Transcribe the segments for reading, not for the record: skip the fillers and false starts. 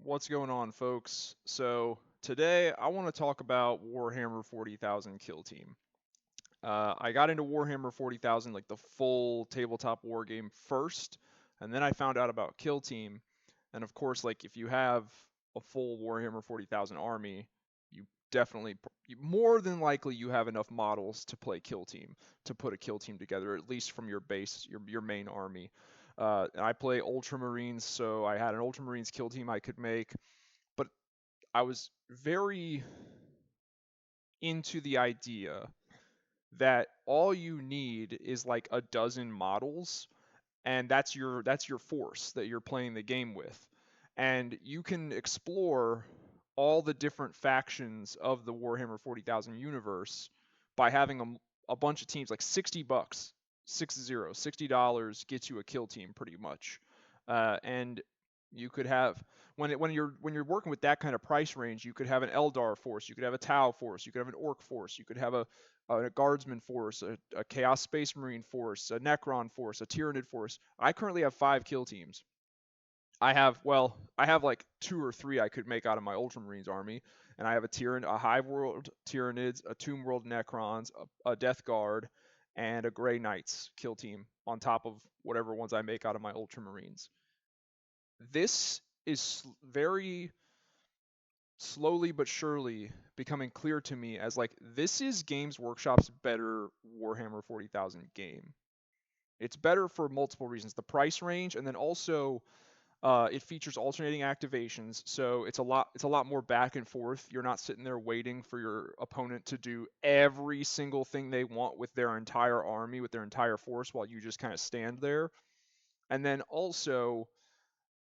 What's going on, folks? So, today I want to talk about Warhammer 40,000 Kill Team. I got into Warhammer 40,000, like the full tabletop war game first, and then I found out about Kill Team. And of course, like if you have a full Warhammer 40,000 army, you definitely, more than likely, you have enough models to play Kill Team, to put a Kill Team together, at least from your base, your main army. And I play Ultramarines, so I had an Ultramarines Kill Team I could make, but I was very into the idea that all you need is like a dozen models, and that's your force that you're playing the game with, and you can explore all the different factions of the Warhammer 40,000 universe by having a bunch of teams. Like $60, $60 gets you a kill team pretty much. And you could have, when you're working with that kind of price range, you could have an Eldar force, you could have a Tau force, you could have an Orc force, you could have a Guardsman force, a Chaos Space Marine force, a Necron force, a Tyranid force. I currently have 5 kill teams. I have like 2 or 3 I could make out of my Ultramarines army, and I have a Hive World Tyranids, a Tomb World Necrons, a Death Guard, and a Grey Knights kill team on top of whatever ones I make out of my Ultramarines. This is very slowly but surely becoming clear to me as like this is Games Workshop's better Warhammer 40,000 game. It's better for multiple reasons. The price range, and then also it features alternating activations, so it's a lot more back and forth. You're not sitting there waiting for your opponent to do every single thing they want with their entire army, with their entire force, while you just kind of stand there. And then also,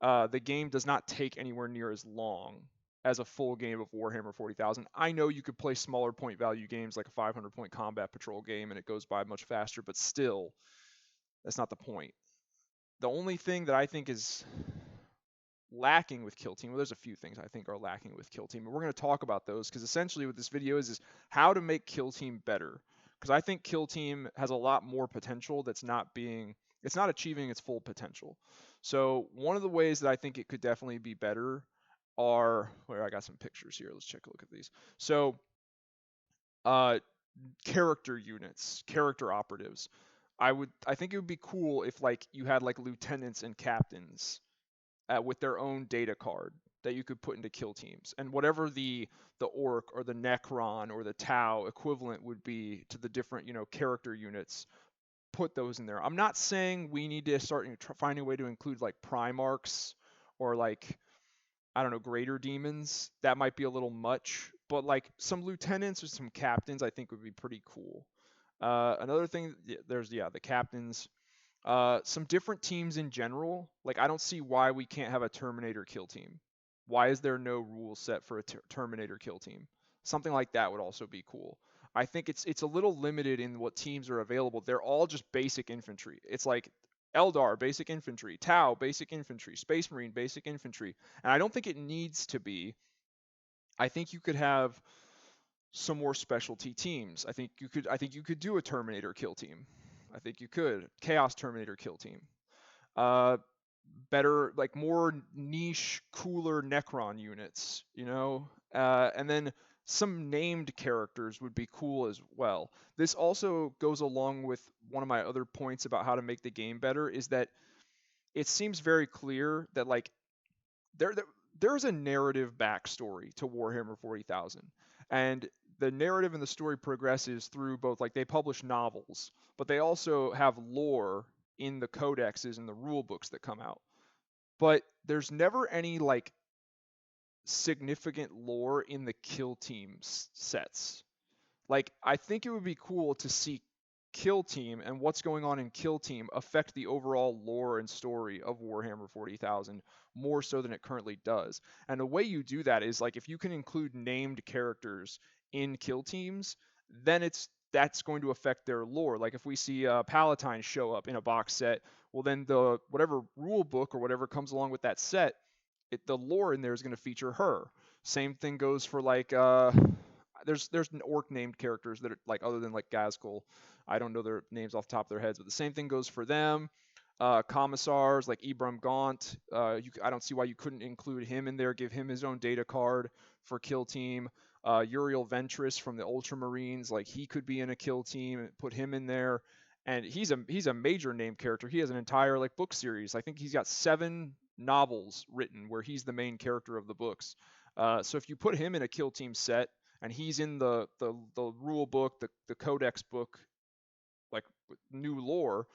the game does not take anywhere near as long as a full game of Warhammer 40,000. I know you could play smaller point value games like a 500 point combat patrol game and it goes by much faster, but still, that's not the point. The only thing that I think is lacking with Kill Team, well, there's a few things I think are lacking with Kill Team, and we're going to talk about those because essentially what this video is how to make Kill Team better. Because I think Kill Team has a lot more potential it's not achieving its full potential. So one of the ways that I think it could definitely be better are, where I got some pictures here, let's check a look at these. So, uh, character units, character operatives. I think it would be cool if like you had like lieutenants and captains with their own data card that you could put into kill teams, and whatever the orc or the necron or the tau equivalent would be to the different character units, put those in there. I'm not saying we need to start finding a way to include like primarchs or like, I don't know, greater demons. That might be a little much, but like some lieutenants or some captains I think would be pretty cool. Another thing, there's the captains. Some different teams in general. Like I don't see why we can't have a Terminator kill team. Why is there no rule set for a Terminator kill team? Something like that would also be cool. I think it's a little limited in what teams are available. They're all just basic infantry. It's like Eldar basic infantry, Tau basic infantry, Space Marine basic infantry, and I don't think it needs to be. I think you could have some more specialty teams. I think you could do a Terminator kill team. I think you could Chaos Terminator kill team. Uh, Better, like more niche, cooler Necron units, and then some named characters would be cool as well. This also goes along with one of my other points about how to make the game better, is that it seems very clear that like there, there there's a narrative backstory to Warhammer 40,000, and the narrative and the story progresses through both, like they publish novels, but they also have lore in the codexes and the rule books that come out. But there's never any like significant lore in the kill team sets. Like I think it would be cool to see Kill Team and what's going on in Kill Team affect the overall lore and story of Warhammer 40,000 more so than it currently does. And the way you do that is like if you can include named characters in Kill Teams, then that's going to affect their lore. Like if we see Palatine show up in a box set, well then the whatever rule book or whatever comes along with that set, the lore in there is going to feature her. Same thing goes for like there's an orc named characters that are like, other than like Gazgul, I don't know their names off the top of their heads, but the same thing goes for them. Commissars like Ibram Gaunt. I don't see why you couldn't include him in there. Give him his own data card for kill team. Uriel Ventris from the Ultramarines, like he could be in a kill team. Put him in there, and he's a major name character. He has an entire like book series. I think he's got 7 novels written where he's the main character of the books. So if you put him in a kill team set, and he's in the rule book, the codex book, like new lore,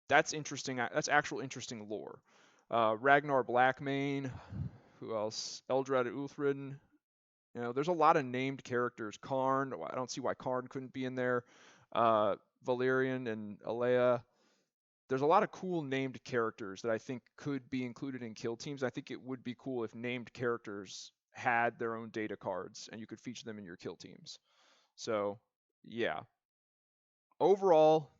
that's interesting. That's actual interesting lore. Ragnar Blackmane, who else? Eldrad Uthrin. You know, there's a lot of named characters. Kharn, I don't see why Kharn couldn't be in there. Valerian and Alea. There's a lot of cool named characters that I think could be included in kill teams. I think it would be cool if named characters had their own data cards and you could feature them in your kill teams. So, yeah. Overall,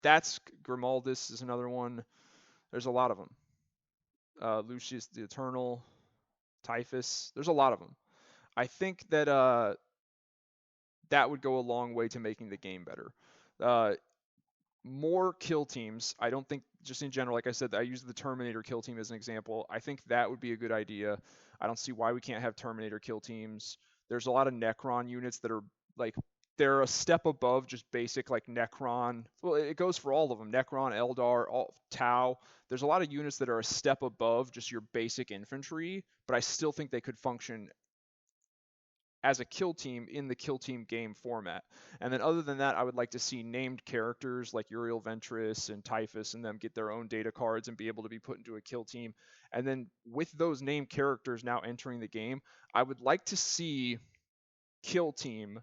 that's Grimaldus is another one. There's a lot of them. Lucius the Eternal, Typhus. There's a lot of them. I think that that would go a long way to making the game better. More kill teams. I don't think, just in general, like I said, I used the Terminator kill team as an example. I think that would be a good idea. I don't see why we can't have Terminator kill teams. There's a lot of Necron units that are like, they're a step above just basic like Necron. Well, it goes for all of them. Necron, Eldar, Tau. There's a lot of units that are a step above just your basic infantry, but I still think they could function as a kill team in the kill team game format. And then other than that, I would like to see named characters like Uriel Ventris and Typhus and them get their own data cards and be able to be put into a kill team. And then with those named characters now entering the game, I would like to see kill team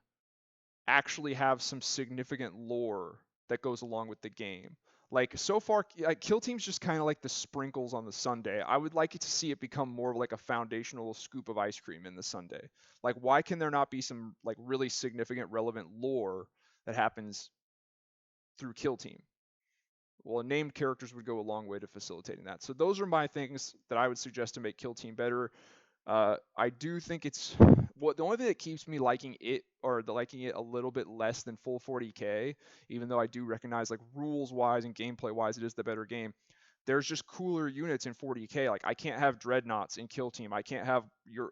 actually have some significant lore that goes along with the game. Like so far, like, kill team's just kind of like the sprinkles on the sundae. I would like to see it become more of like a foundational scoop of ice cream in the sundae. Like, why can there not be some like really significant, relevant lore that happens through kill team? Well, named characters would go a long way to facilitating that. So those are my things that I would suggest to make kill team better. I do think it's the only thing that keeps me liking it, or liking it a little bit less than full 40k, even though I do recognize like rules wise and gameplay wise it is the better game. There's just cooler units in 40k. Like I can't have dreadnoughts in kill team. I can't have your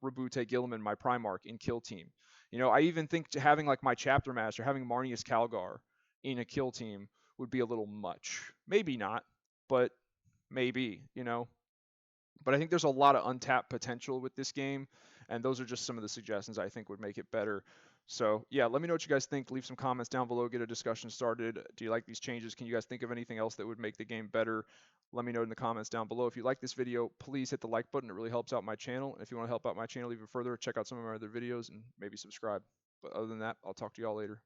Rabute Gilliman, my Primarch, in kill team. You know, I even think having like my chapter master, having Marnius Calgar in a kill team would be a little much. Maybe not, but maybe, you know. But I think there's a lot of untapped potential with this game, and those are just some of the suggestions I think would make it better. So yeah, let me know what you guys think. Leave some comments down below, get a discussion started. Do you like these changes? Can you guys think of anything else that would make the game better? Let me know in the comments down below. If you like this video, please hit the like button. It really helps out my channel. And if you want to help out my channel even further, check out some of my other videos and maybe subscribe. But other than that, I'll talk to y'all later.